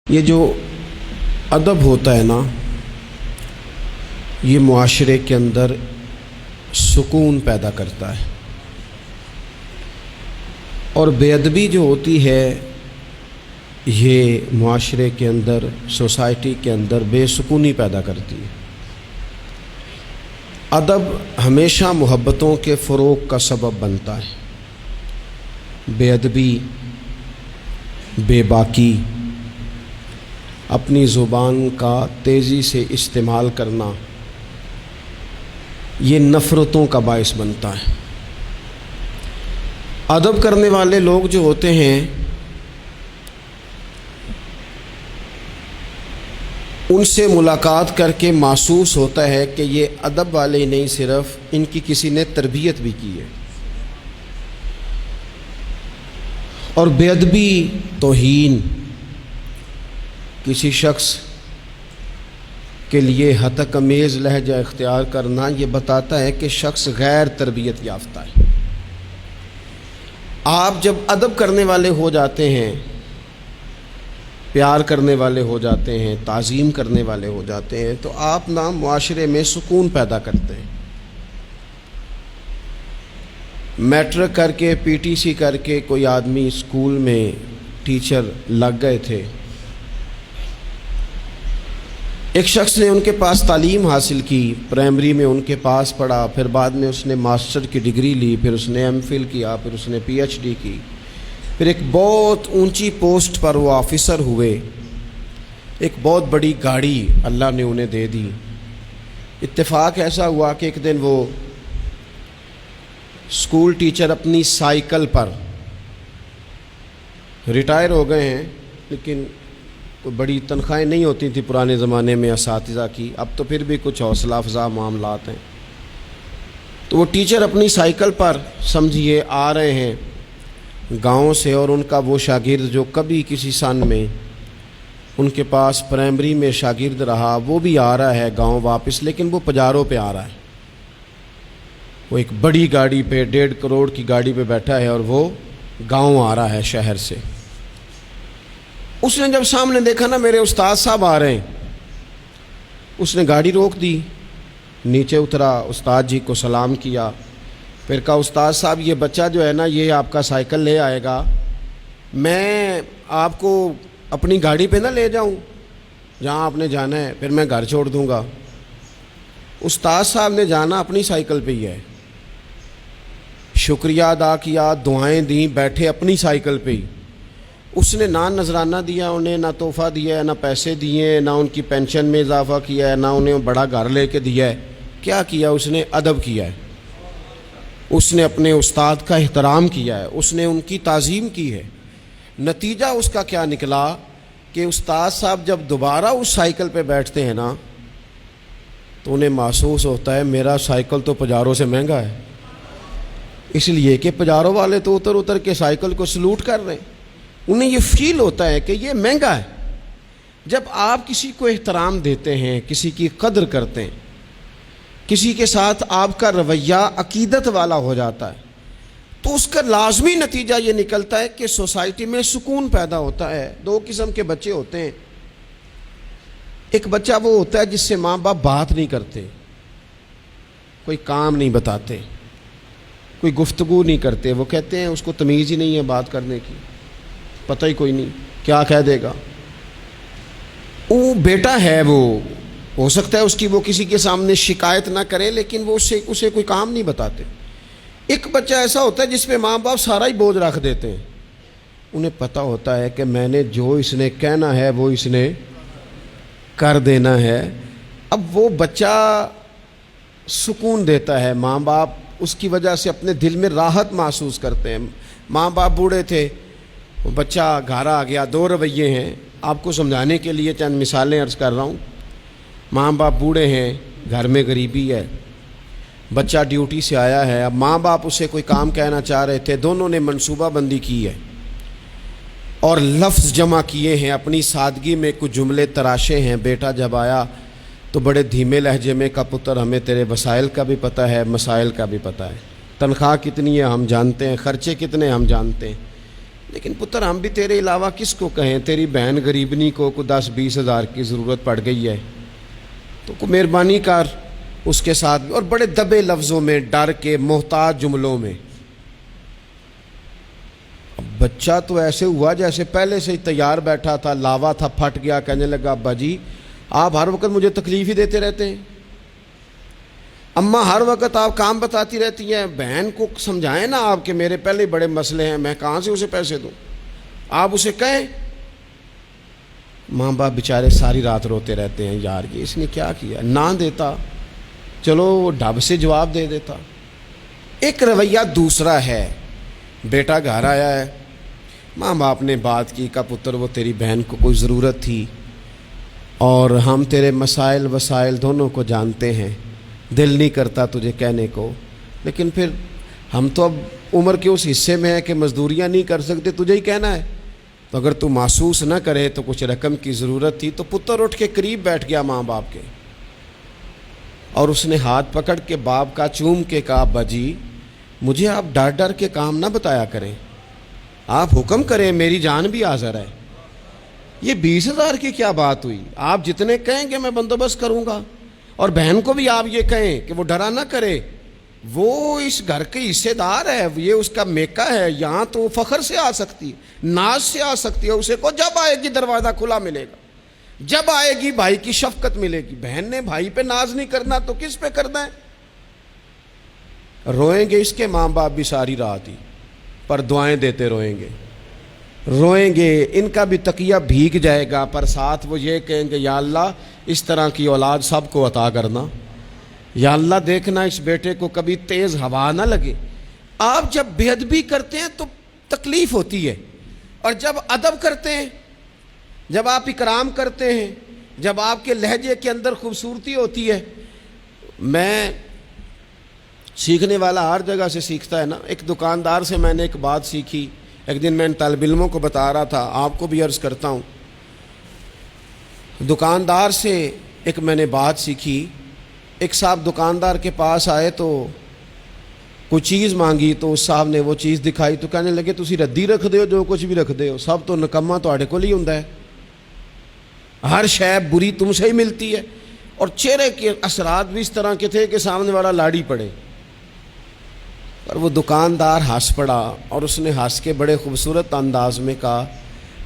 یہ جو ادب ہوتا ہے نا، یہ معاشرے کے اندر سکون پیدا کرتا ہے، اور بے ادبی جو ہوتی ہے یہ معاشرے کے اندر، سوسائٹی کے اندر بے سکونی پیدا کرتی ہے۔ ادب ہمیشہ محبتوں کے فروغ کا سبب بنتا ہے۔ بے ادبی، بے باکی، اپنی زبان کا تیزی سے استعمال کرنا، یہ نفرتوں کا باعث بنتا ہے۔ ادب کرنے والے لوگ جو ہوتے ہیں ان سے ملاقات کر کے محسوس ہوتا ہے کہ یہ ادب والے نہیں، صرف ان کی کسی نے تربیت بھی کی ہے۔ اور بے ادبی، توہین، کسی شخص کے لیے ہتک لہجہ اختیار کرنا، یہ بتاتا ہے کہ شخص غیر تربیت یافتہ ہے۔ آپ جب ادب کرنے والے ہو جاتے ہیں، پیار کرنے والے ہو جاتے ہیں، تعظیم کرنے والے ہو جاتے ہیں، تو آپ نا معاشرے میں سکون پیدا کرتے ہیں۔ میٹرک کر کے، پی ٹی سی کر کے کوئی آدمی اسکول میں ٹیچر لگ گئے تھے، ایک شخص نے ان کے پاس تعلیم حاصل کی، پرائمری میں ان کے پاس پڑھا، پھر بعد میں اس نے ماسٹر کی ڈگری لی، پھر اس نے ایم فل کیا، پھر اس نے پی ایچ ڈی کی، پھر ایک بہت اونچی پوسٹ پر وہ آفیسر ہوئے، ایک بہت بڑی گاڑی اللہ نے انہیں دے دی۔ اتفاق ایسا ہوا کہ ایک دن وہ اسکول ٹیچر اپنی سائیکل پر، ریٹائر ہو گئے ہیں لیکن کوئی بڑی تنخواہیں نہیں ہوتی تھی پرانے زمانے میں اساتذہ کی، اب تو پھر بھی کچھ حوصلہ افزا معاملات ہیں، تو وہ ٹیچر اپنی سائیکل پر سمجھیے آ رہے ہیں گاؤں سے، اور ان کا وہ شاگرد جو کبھی کسی سن میں ان کے پاس پرائمری میں شاگرد رہا، وہ بھی آ رہا ہے گاؤں واپس، لیکن وہ پجاروں پہ آ رہا ہے۔ وہ ایک بڑی گاڑی پہ، 1.5 کروڑ کی گاڑی پہ بیٹھا ہے، اور وہ گاؤں آ رہا ہے شہر سے۔ اس نے جب سامنے دیکھا نا میرے استاد صاحب آ رہے ہیں، اس نے گاڑی روک دی، نیچے اترا، استاد جی کو سلام کیا، پھر کہا استاد صاحب یہ بچہ جو ہے نا یہ آپ کا سائیکل لے آئے گا، میں آپ کو اپنی گاڑی پہ نہ لے جاؤں جہاں آپ نے جانا ہے، پھر میں گھر چھوڑ دوں گا۔ استاد صاحب نے جانا اپنی سائیکل پہ ہی ہے، شکریہ ادا کیا، دعائیں دیں، بیٹھے اپنی سائیکل پہ ہی۔ اس نے نہ نذرانہ دیا انہیں، نہ تحفہ دیا ہے، نہ پیسے دیے، نہ ان کی پینشن میں اضافہ کیا ہے، نہ انہیں بڑا گھر لے کے دیا ہے۔ کیا کیا اس نے؟ ادب کیا ہے۔ اس نے اپنے استاد کا احترام کیا ہے، اس نے ان کی تعظیم کی ہے۔ نتیجہ اس کا کیا نکلا کہ استاد صاحب جب دوبارہ اس سائیکل پہ بیٹھتے ہیں نا تو انہیں محسوس ہوتا ہے میرا سائیکل تو پجاروں سے مہنگا ہے، اس لیے کہ پجاروں والے تو اتر اتر کے سائیکل کو سلوٹ کر رہے ہیں، انہیں یہ فیل ہوتا ہے کہ یہ مہنگا ہے۔ جب آپ کسی کو احترام دیتے ہیں، کسی کی قدر کرتے ہیں، کسی کے ساتھ آپ کا رویہ عقیدت والا ہو جاتا ہے، تو اس کا لازمی نتیجہ یہ نکلتا ہے کہ سوسائٹی میں سکون پیدا ہوتا ہے۔ دو قسم کے بچے ہوتے ہیں، ایک بچہ وہ ہوتا ہے جس سے ماں باپ بات نہیں کرتے، کوئی کام نہیں بتاتے، کوئی گفتگو نہیں کرتے، وہ کہتے ہیں اس کو تمیز ہی نہیں ہے بات کرنے کی، پتہ ہی کوئی نہیں کیا کہہ دے گا۔ وہ بیٹا ہے، وہ ہو سکتا ہے اس کی وہ کسی کے سامنے شکایت نہ کرے، لیکن وہ اسے کوئی کام نہیں بتاتے۔ ایک بچہ ایسا ہوتا ہے جس پہ ماں باپ سارا ہی بوجھ رکھ دیتے ہیں، انہیں پتہ ہوتا ہے کہ میں نے جو اس نے کہنا ہے وہ اس نے کر دینا ہے۔ اب وہ بچہ سکون دیتا ہے، ماں باپ اس کی وجہ سے اپنے دل میں راحت محسوس کرتے ہیں۔ ماں باپ بوڑھے تھے، وہ بچہ گھر آ گیا، دو رویے ہیں، آپ کو سمجھانے کے لیے چند مثالیں عرض کر رہا ہوں۔ ماں باپ بوڑھے ہیں، گھر میں غریبی ہے، بچہ ڈیوٹی سے آیا ہے، اب ماں باپ اسے کوئی کام کہنا چاہ رہے تھے، دونوں نے منصوبہ بندی کی ہے اور لفظ جمع کیے ہیں، اپنی سادگی میں کچھ جملے تراشے ہیں۔ بیٹا جب آیا تو بڑے دھیمے لہجے میں کہا پتر ہمیں تیرے وسائل کا بھی پتہ ہے، مسائل کا بھی پتہ ہے، تنخواہ کتنی ہے ہم جانتے ہیں، خرچے کتنے ہم جانتے ہیں، لیکن پتر ہم بھی تیرے علاوہ کس کو کہیں، تیری بہن غریبنی کو 10-20 ہزار کی ضرورت پڑ گئی ہے تو کو مہربانی کر اس کے ساتھ بھی، اور بڑے دبے لفظوں میں، ڈر کے، محتاج جملوں میں۔ بچہ تو ایسے ہوا جیسے پہلے سے ہی تیار بیٹھا تھا، لاوا تھا، پھٹ گیا، کہنے لگا ابا جی آپ ہر وقت مجھے تکلیف ہی دیتے رہتے ہیں، اماں ہر وقت آپ کام بتاتی رہتی ہیں، بہن کو سمجھائیں نا آپ کہ میرے پہلے بڑے مسئلے ہیں، میں کہاں سے اسے پیسے دوں، آپ اسے کہیں۔ ماں باپ بیچارے ساری رات روتے رہتے ہیں، یار یہ اس نے کیا کیا، نہ دیتا چلو وہ ڈب سے جواب دے دیتا۔ ایک رویہ دوسرا ہے، بیٹا گھر آیا ہے، ماں باپ نے بات کی، کہا پتر وہ تیری بہن کو کوئی ضرورت تھی اور ہم تیرے مسائل وسائل دونوں کو جانتے ہیں، دل نہیں کرتا تجھے کہنے کو، لیکن پھر ہم تو اب عمر کے اس حصے میں ہیں کہ مزدوریاں نہیں کر سکتے، تجھے ہی کہنا ہے، تو اگر تو محسوس نہ کرے تو کچھ رقم کی ضرورت تھی۔ تو پتر اٹھ کے قریب بیٹھ گیا ماں باپ کے، اور اس نے ہاتھ پکڑ کے باپ کا چوم کے کہا ابا جی مجھے آپ ڈر ڈر کے کام نہ بتایا کریں، آپ حکم کریں، میری جان بھی حاضر ہے۔ یہ 20,000 کی کیا بات ہوئی، آپ جتنے کہیں گے میں بندوبست کروں گا، اور بہن کو بھی آپ یہ کہیں کہ وہ ڈرا نہ کرے، وہ اس گھر کے حصے دار ہے، یہ اس کا میکا ہے، یہاں تو فخر سے آ سکتی ہے، ناز سے آ سکتی ہے، اسے کو جب آئے گی دروازہ کھلا ملے گا، جب آئے گی بھائی کی شفقت ملے گی۔ بہن نے بھائی پہ ناز نہیں کرنا تو کس پہ کرنا ہے؟ روئیں گے اس کے ماں باپ بھی ساری رات ہی، پر دعائیں دیتے روئیں گے، ان کا بھی تقیہ بھیگ جائے گا، پر ساتھ وہ یہ کہیں گے یا اللہ اس طرح کی اولاد سب کو عطا کرنا، یا اللہ دیکھنا اس بیٹے کو کبھی تیز ہوا نہ لگے۔ آپ جب بے ادبی کرتے ہیں تو تکلیف ہوتی ہے، اور جب ادب کرتے ہیں، جب آپ اکرام کرتے ہیں، جب آپ کے لہجے کے اندر خوبصورتی ہوتی ہے۔ میں سیکھنے والا ہر جگہ سے سیکھتا ہے نا، ایک دکاندار سے میں نے ایک بات سیکھی، ایک دن میں ان طالب علموں کو بتا رہا تھا، آپ کو بھی عرض کرتا ہوں۔ دکاندار سے ایک میں نے بات سیکھی، ایک صاحب دکاندار کے پاس آئے تو کوئی چیز مانگی، تو اس صاحب نے وہ چیز دکھائی تو کہنے لگے تسی ردی رکھ دے ہو، جو کچھ بھی رکھ دے ہو سب تو نکما تواڈے کول ہی ہوندا ہے، ہر شے بری تم سے ہی ملتی ہے۔ اور چہرے کے اثرات بھی اس طرح کے تھے کہ سامنے والا لاڑی پڑے، پر وہ دکاندار ہنس پڑا، اور اس نے ہنس کے بڑے خوبصورت انداز میں کہا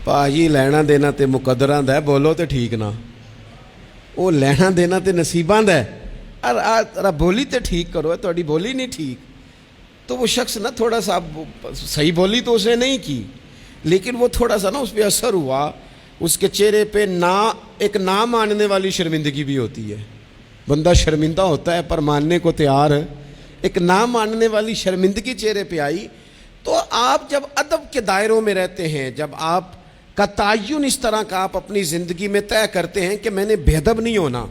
پاجی لینا دینا تے مقدراں دا ہے، بولو تے ٹھیک نہ، وہ لینا دینا تے نصیباں دا ہے، بولی تے ٹھیک کرو، تہاڈی بولی نہیں ٹھیک۔ تو وہ شخص نا تھوڑا سا صحیح بولی تو اس نے نہیں کی، لیکن وہ تھوڑا سا نا اس پہ اثر ہوا، اس کے چہرے پہ ایک نہ ماننے والی شرمندگی بھی ہوتی ہے، بندہ شرمندہ ہوتا ہے پر ماننے کو تیار ہے، ایک نہ ماننے والی شرمندگی چہرے پہ آئی۔ تو آپ جب ادب کے دائروں میں رہتے ہیں، جب آپ کا تعین اس طرح کا آپ اپنی زندگی میں طے کرتے ہیں کہ میں نے بے ادب نہیں ہونا،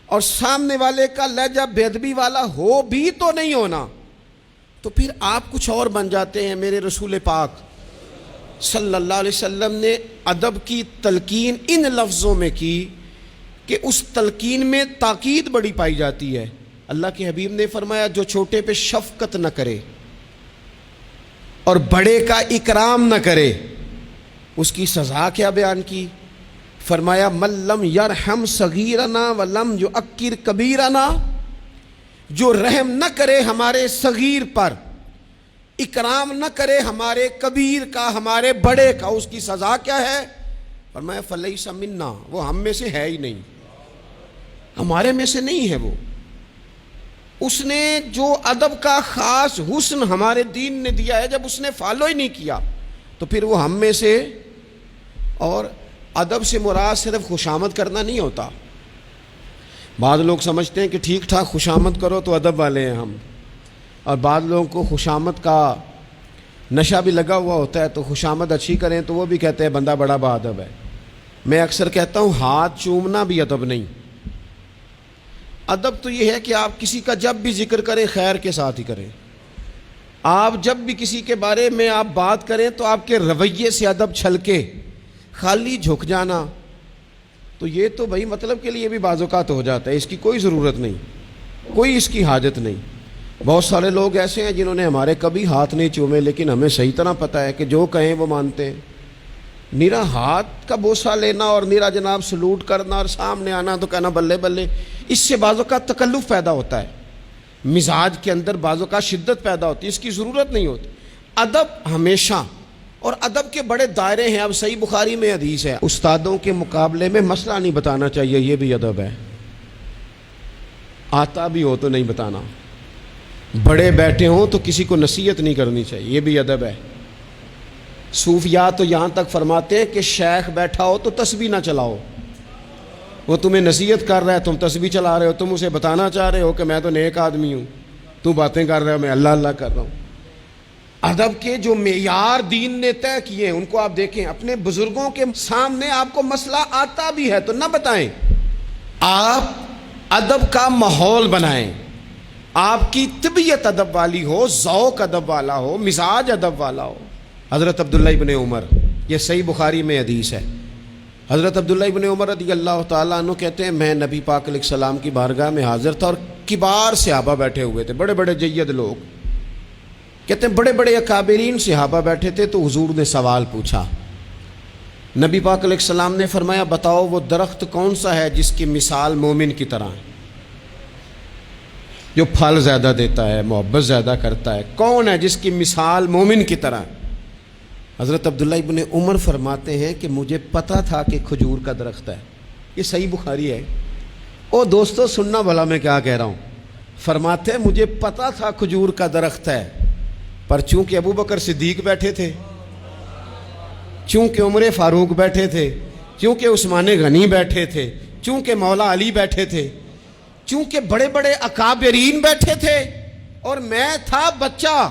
اور سامنے والے کا لہجہ بے ادبی والا ہو بھی تو نہیں ہونا، تو پھر آپ کچھ اور بن جاتے ہیں۔ میرے رسول پاک صلی اللہ علیہ وسلم نے ادب کی تلقین ان لفظوں میں کی کہ اس تلقین میں تاکید بڑی پائی جاتی ہے۔ اللہ کے حبیب نے فرمایا جو چھوٹے پہ شفقت نہ کرے اور بڑے کا اکرام نہ کرے، اس کی سزا کیا بیان کی؟ فرمایا من لم یرحم صغیرنا ولم یؤکر کبیرنا، جو رحم نہ کرے ہمارے صغیر پر، اکرام نہ کرے ہمارے کبیر کا، ہمارے بڑے کا، اس کی سزا کیا ہے؟ فرمایا فلیس منا، وہ ہم میں سے ہے ہی نہیں، ہمارے میں سے نہیں ہے وہ۔ اس نے جو ادب کا خاص حسن ہمارے دین نے دیا ہے، جب اس نے فالو ہی نہیں کیا تو پھر وہ ہم میں سے۔ اور ادب سے مراد صرف خوشامد کرنا نہیں ہوتا۔ بعض لوگ سمجھتے ہیں کہ ٹھیک ٹھاک خوشامد کرو تو ادب والے ہیں ہم، اور بعض لوگوں کو خوشامد کا نشہ بھی لگا ہوا ہوتا ہے، تو خوشامد اچھی کریں تو وہ بھی کہتے ہیں بندہ بڑا با ادب ہے۔ میں اکثر کہتا ہوں ہاتھ چومنا بھی ادب نہیں، ادب تو یہ ہے کہ آپ کسی کا جب بھی ذکر کریں خیر کے ساتھ ہی کریں، آپ جب بھی کسی کے بارے میں آپ بات کریں تو آپ کے رویے سے ادب چھلکے، خالی جھک جانا تو یہ تو بھائی مطلب کے لیے بھی بعض اوقات ہو جاتا ہے، اس کی کوئی ضرورت نہیں، کوئی اس کی حاجت نہیں۔ بہت سارے لوگ ایسے ہیں جنہوں نے ہمارے کبھی ہاتھ نہیں چومے، لیکن ہمیں صحیح طرح پتہ ہے کہ جو کہیں وہ مانتے ہیں۔ نیرا ہاتھ کا بوسہ لینا اور نیرا جناب سلوٹ کرنا اور سامنے آنا تو کہنا بلے بلے، اس سے بعضوں کا تکلف پیدا ہوتا ہے، مزاج کے اندر بعضوں کا شدت پیدا ہوتی ہے، اس کی ضرورت نہیں ہوتی۔ ادب ہمیشہ، اور ادب کے بڑے دائرے ہیں۔ اب صحیح بخاری میں حدیث ہے، استادوں کے مقابلے میں مسئلہ نہیں بتانا چاہیے، یہ بھی ادب ہے۔ آتا بھی ہو تو نہیں بتانا، بڑے بیٹھے ہوں تو کسی کو نصیحت نہیں کرنی چاہیے، یہ بھی ادب ہے۔ صوفیاء تو یہاں تک فرماتے ہیں کہ شیخ بیٹھا ہو تو تسبیح نہ چلاؤ، وہ تمہیں نصیحت کر رہا ہے، تم تسبیح چلا رہے ہو، تم اسے بتانا چاہ رہے ہو کہ میں تو نیک آدمی ہوں، تو باتیں کر رہے ہو، میں اللہ اللہ کر رہا ہوں۔ ادب کے جو معیار دین نے طے کیے ان کو آپ دیکھیں، اپنے بزرگوں کے سامنے آپ کو مسئلہ آتا بھی ہے تو نہ بتائیں، آپ ادب کا ماحول بنائیں، آپ کی طبیعت ادب والی ہو، ذوق ادب والا ہو، مزاج ادب والا ہو۔ حضرت عبداللہ ابن عمر، یہ صحیح بخاری میں حدیث ہے، حضرت عبداللہ ابن عمر رضی اللہ تعالیٰ عنہ کہتے ہیں میں نبی پاک علیہ السلام کی بارگاہ میں حاضر تھا اور کبار صحابہ بیٹھے ہوئے تھے، بڑے بڑے جید لوگ، کہتے ہیں بڑے بڑے اکابرین صحابہ بیٹھے تھے، تو حضور نے سوال پوچھا۔ نبی پاک علیہ السلام نے فرمایا بتاؤ وہ درخت کون سا ہے جس کی مثال مومن کی طرح ہے، جو پھل زیادہ دیتا ہے، محبت زیادہ کرتا ہے، کون ہے جس کی مثال مومن کی طرح ہے؟ حضرت عبداللہ ابن عمر فرماتے ہیں کہ مجھے پتا تھا کہ کھجور کا درخت ہے، یہ صحیح بخاری ہے۔ او دوستو سننا بھلا میں کیا کہہ رہا ہوں، فرماتے ہیں مجھے پتا تھا کھجور کا درخت ہے، پر چونکہ ابو بکر صدیق بیٹھے تھے، چونکہ عمر فاروق بیٹھے تھے، چونکہ عثمان غنی بیٹھے تھے، چونکہ مولا علی بیٹھے تھے، چونکہ بڑے بڑے اکابرین بیٹھے تھے اور میں تھا بچہ،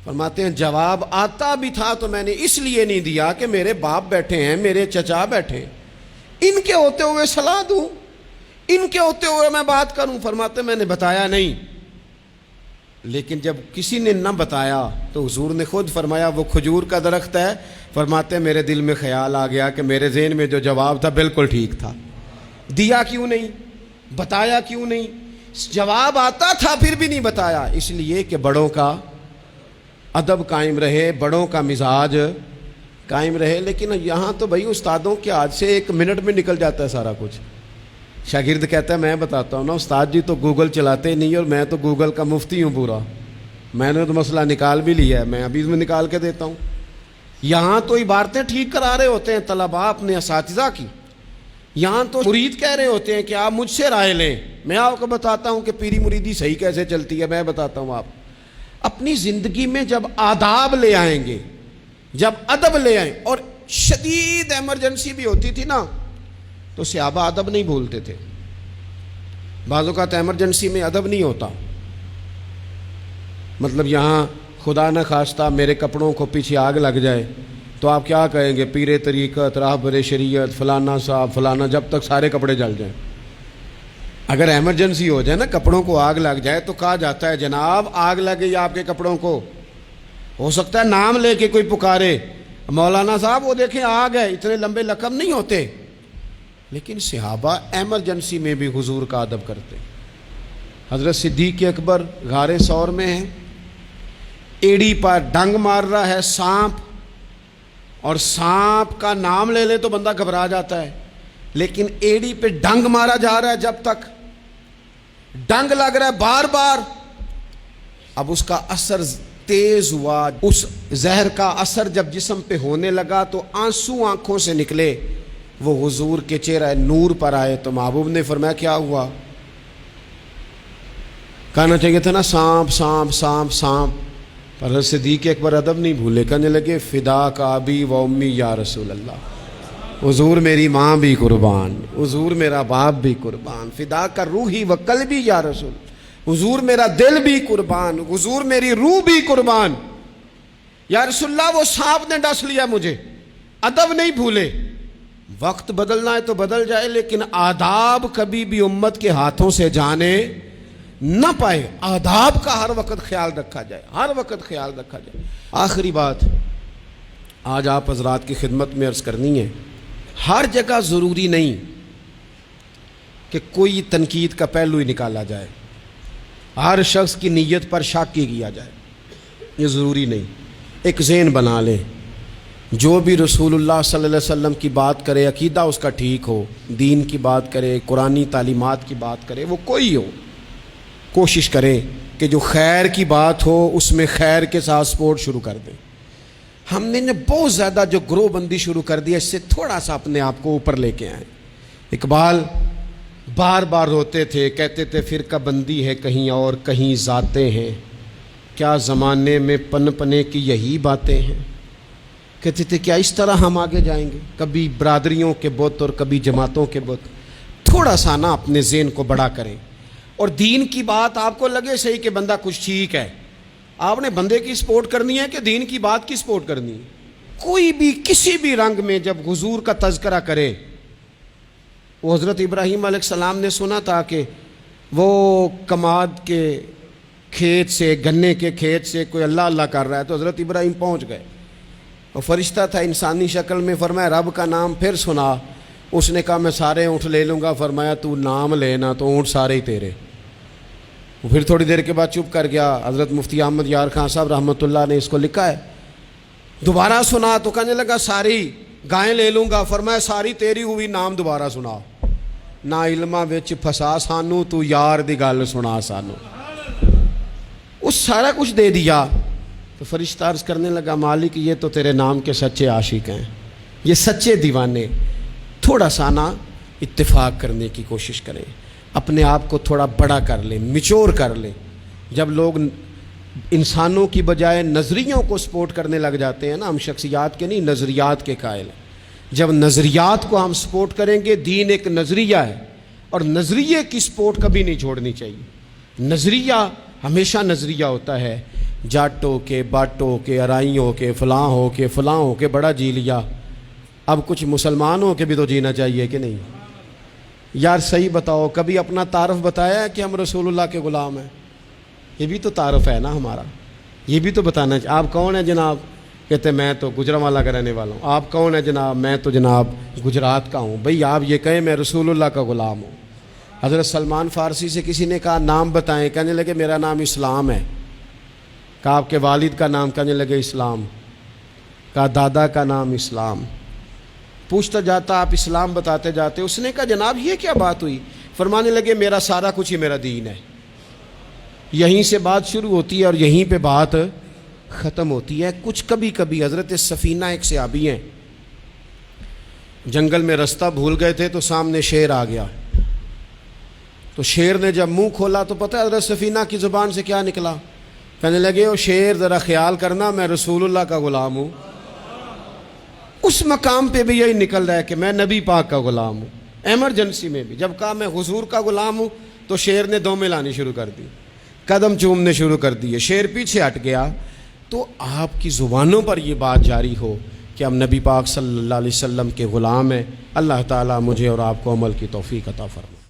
فرماتے ہیں جواب آتا بھی تھا تو میں نے اس لیے نہیں دیا کہ میرے باپ بیٹھے ہیں، میرے چچا بیٹھے ہیں، ان کے ہوتے ہوئے صلاح دوں، ان کے ہوتے ہوئے میں بات کروں؟ فرماتے ہیں میں نے بتایا نہیں، لیکن جب کسی نے نہ بتایا تو حضور نے خود فرمایا وہ کھجور کا درخت ہے، فرماتے ہیں میرے دل میں خیال آ گیا کہ میرے ذہن میں جو جواب تھا بالکل ٹھیک تھا، دیا کیوں نہیں، بتایا کیوں نہیں؟ جواب آتا تھا پھر بھی نہیں بتایا، اس لیے کہ بڑوں کا ادب قائم رہے، بڑوں کا مزاج قائم رہے۔ لیکن یہاں تو بھائی استادوں کے ہاتھ سے 1 منٹ میں نکل جاتا ہے سارا کچھ۔ شاگرد کہتا ہے میں بتاتا ہوں نا استاد جی تو گوگل چلاتے نہیں، اور میں تو گوگل کا مفتی ہوں پورا، میں نے تو مسئلہ نکال بھی لیا ہے، میں ابھی میں نکال کے دیتا ہوں۔ یہاں تو عبارتیں ٹھیک کرا رہے ہوتے ہیں طلباء اپنے اساتذہ کی، یہاں تو مرید کہہ رہے ہوتے ہیں کہ آپ مجھ سے رائے لیں، میں آپ کو بتاتا ہوں کہ پیری مریدی صحیح کیسے چلتی ہے، میں بتاتا ہوں۔ آپ اپنی زندگی میں جب آداب لے آئیں گے، جب ادب لے آئیں، اور شدید ایمرجنسی بھی ہوتی تھی نا تو صحابہ ادب نہیں بھولتے تھے، بعض اوقات ایمرجنسی میں ادب نہیں ہوتا، مطلب یہاں خدا نہ خواستہ میرے کپڑوں کو پیچھے آگ لگ جائے تو آپ کیا کہیں گے، پیر طریقت، راہبر شریعت، فلانا صاحب فلانا، جب تک سارے کپڑے جل جائیں۔ اگر ایمرجنسی ہو جائے نا، کپڑوں کو آگ لگ جائے تو کہا جاتا ہے جناب آگ لگ گئی آپ کے کپڑوں کو، ہو سکتا ہے نام لے کے کوئی پکارے مولانا صاحب وہ دیکھیں آگ ہے، اتنے لمبے لقب نہیں ہوتے، لیکن صحابہ ایمرجنسی میں بھی حضور کا ادب کرتے۔ حضرت صدیق اکبر غار ثور میں ہیں، ایڑی پر ڈنگ مار رہا ہے سانپ، اور سانپ کا نام لے لے تو بندہ گھبرا جاتا ہے، لیکن ایڑی پہ ڈنگ مارا جا رہا ہے، جب تک ڈنگ لگ رہا ہے بار بار، اب اس کا اثر تیز ہوا، اس زہر کا اثر جب جسم پہ ہونے لگا تو آنسو آنکھوں سے نکلے، وہ حضور کے چہرہ نور پر آئے، تو محبوب نے فرمایا کیا ہوا؟ کہنا چاہیے تھا نا سانپ سانپ سانپ سانپ، پر حضرت صدیق اکبر ادب نہیں بھولے، کہنے لگے فدا کا ابی و امی یا رسول اللہ، حضور میری ماں بھی قربان، حضور میرا باپ بھی قربان، فدا کا روحی و قلبی یا رسول، حضور میرا دل بھی قربان، حضور میری روح بھی قربان، یا رسول اللہ وہ سانپ نے ڈس لیا مجھے۔ ادب نہیں بھولے، وقت بدلنا ہے تو بدل جائے، لیکن آداب کبھی بھی امت کے ہاتھوں سے جانے نہ پائے، آداب کا ہر وقت خیال رکھا جائے، ہر وقت خیال رکھا جائے۔ آخری بات آج آپ حضرات کی خدمت میں عرض کرنی ہے، ہر جگہ ضروری نہیں کہ کوئی تنقید کا پہلو ہی نکالا جائے، ہر شخص کی نیت پر شک ہی کیا جائے، یہ ضروری نہیں۔ ایک ذہن بنا لیں، جو بھی رسول اللہ صلی اللہ علیہ وسلم کی بات کرے، عقیدہ اس کا ٹھیک ہو، دین کی بات کرے، قرآنی تعلیمات کی بات کرے، وہ کوئی ہو، کوشش کریں کہ جو خیر کی بات ہو اس میں خیر کے ساتھ سپورٹ شروع کر دیں۔ ہم نے بہت زیادہ جو گروہ بندی شروع کر دی ہے، اس سے تھوڑا سا اپنے آپ کو اوپر لے کے آئیں۔ اقبال بار بار روتے تھے، کہتے تھے فرقہ بندی ہے کہیں اور کہیں ذاتیں ہیں، کیا زمانے میں پنے کی یہی باتیں ہیں۔ کہتے تھے کیا اس طرح ہم آگے جائیں گے، کبھی برادریوں کے بت اور کبھی جماعتوں کے بت۔ تھوڑا سا نا اپنے ذہن کو بڑا کریں، اور دین کی بات آپ کو لگے صحیح کہ بندہ کچھ ٹھیک ہے، آپ نے بندے کی سپورٹ کرنی ہے کہ دین کی بات کی سپورٹ کرنی ہے۔ کوئی بھی کسی بھی رنگ میں جب حضور کا تذکرہ کرے، وہ حضرت ابراہیم علیہ السلام نے سنا تھا کہ وہ کماد کے کھیت سے، گنے کے کھیت سے کوئی اللہ اللہ کر رہا ہے، تو حضرت ابراہیم پہنچ گئے۔ وہ فرشتہ تھا انسانی شکل میں، فرمایا رب کا نام پھر سنا۔ اس نے کہا میں سارے اونٹ لے لوں گا۔ فرمایا تو نام لینا تو اونٹ سارے ہی تیرے۔ وہ پھر تھوڑی دیر کے بعد چپ کر گیا۔ حضرت مفتی احمد یار خان صاحب رحمۃ اللہ نے اس کو لکھا ہے، دوبارہ سنا تو کہنے لگا ساری گائیں لے لوں گا۔ فرمایا ساری تیری ہوئی، نام دوبارہ سنا۔ نا علماں وچ پھسا سانو، تو یار دی گل سنا سانو۔ اس سارا کچھ دے دیا تو فرشتہ عرض کرنے لگا مالک یہ تو تیرے نام کے سچے عاشق ہیں، یہ سچے دیوانے۔ تھوڑا سا نا اتفاق کرنے کی کوشش کریں، اپنے آپ کو تھوڑا بڑا کر لیں، میچور کر لیں۔ جب لوگ انسانوں کی بجائے نظریوں کو سپورٹ کرنے لگ جاتے ہیں نا، ہم شخصیات کے نہیں نظریات کے قائل ہیں۔ جب نظریات کو ہم سپورٹ کریں گے، دین ایک نظریہ ہے اور نظریے کی سپورٹ کبھی نہیں چھوڑنی چاہیے۔ نظریہ ہمیشہ نظریہ ہوتا ہے، جاٹ ہو کے، باٹ ہو کے، ارائی ہو کے، فلاں ہو کے، فلاں ہو کے بڑا جی لیا، اب کچھ مسلمان ہو کے بھی تو جینا چاہیے کہ نہیں؟ یار صحیح بتاؤ، کبھی اپنا تعارف بتایا ہے کہ ہم رسول اللہ کے غلام ہیں؟ یہ بھی تو تعارف ہے نا ہمارا، یہ بھی تو بتانا چاہیے۔ آپ کون ہیں جناب؟ کہتے میں تو گجرانوالہ کا رہنے والا ہوں۔ آپ کون ہیں جناب؟ میں تو جناب گجرات کا ہوں۔ بھئی آپ یہ کہیں میں رسول اللہ کا غلام ہوں۔ حضرت سلمان فارسی سے کسی نے کہا نام بتائیں، کہنے لگے میرا نام اسلام ہے۔ کہا آپ کے والد کا نام؟ کہنے لگے اسلام۔ کہا دادا کا نام اسلام۔ پوچھتا جاتا آپ اسلام بتاتے جاتے۔ اس نے کہا جناب یہ کیا بات ہوئی؟ فرمانے لگے میرا سارا کچھ ہی میرا دین ہے۔ یہیں سے بات شروع ہوتی ہے اور یہیں پہ بات ختم ہوتی ہے۔ کچھ کبھی کبھی حضرت سفینہ ایک صحابی ہیں، جنگل میں رستہ بھول گئے تھے تو سامنے شیر آ گیا، تو شیر نے جب منہ کھولا تو پتہ ہے حضرت سفینہ کی زبان سے کیا نکلا؟ کہنے لگے او شیر ذرا خیال کرنا میں رسول اللہ کا غلام ہوں۔ اس مقام پہ بھی یہی نکل رہا ہے کہ میں نبی پاک کا غلام ہوں۔ ایمرجنسی میں بھی جب کہا میں حضور کا غلام ہوں تو شیر نے دومیں لانی شروع کر دی، قدم چومنے شروع کر دیے، شیر پیچھے ہٹ گیا۔ تو آپ کی زبانوں پر یہ بات جاری ہو کہ ہم نبی پاک صلی اللہ علیہ وسلم کے غلام ہیں۔ اللہ تعالیٰ مجھے اور آپ کو عمل کی توفیق عطا فرمائے۔